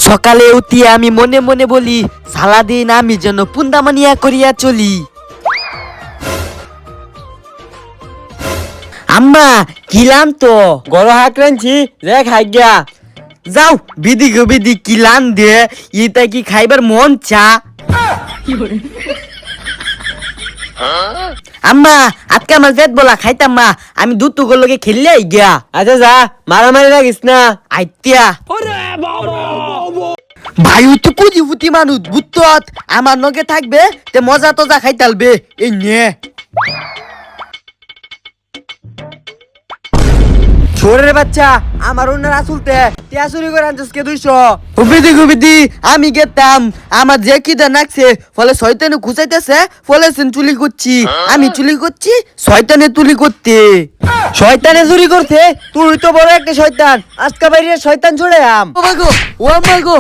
সকালে উঠিয়া আমি মনে মনে বলি সারাদিন আমি যেন পুন্দামানিয়া করিয়া চলি। আম্মা কিলাম তো গরো হাক রাঁধছি রে খাই গিয়া। যাও বিদি গো বিদি কিলান দে ইটা কি খাইবার মন চা। আম্মা আজকে আমার জেদ বলা খাইতাম মা, আমি দুধ তুগোর লগে খেললে গিয়া। আচ্ছা যা মারামারি রাখিস না। আইতিয়া ভাই তো কুজি ফুটি মানুষ বুত্তত আমার নগে থাকবে তে মজা তজা খাইতালবে এই নে। ছোড়ের বাচ্চা আমার অন্যের আসুলতে টিয়া চুরি করে আনছিস কে 200। হুবিদি হুবিদি আমি গেতাম আমার যে কিটা নাকছে ফলে শয়তানে খুঁচাইতেছে ফলে চুলি করছি আমি চুলি করছি শয়তানে তুলি করতে। শয়তানে চুরি করতে তুই তো বড় একটা শয়তান, আজকে বাইরে শয়তান ছড়ে আম। ও মাগো ও মাগো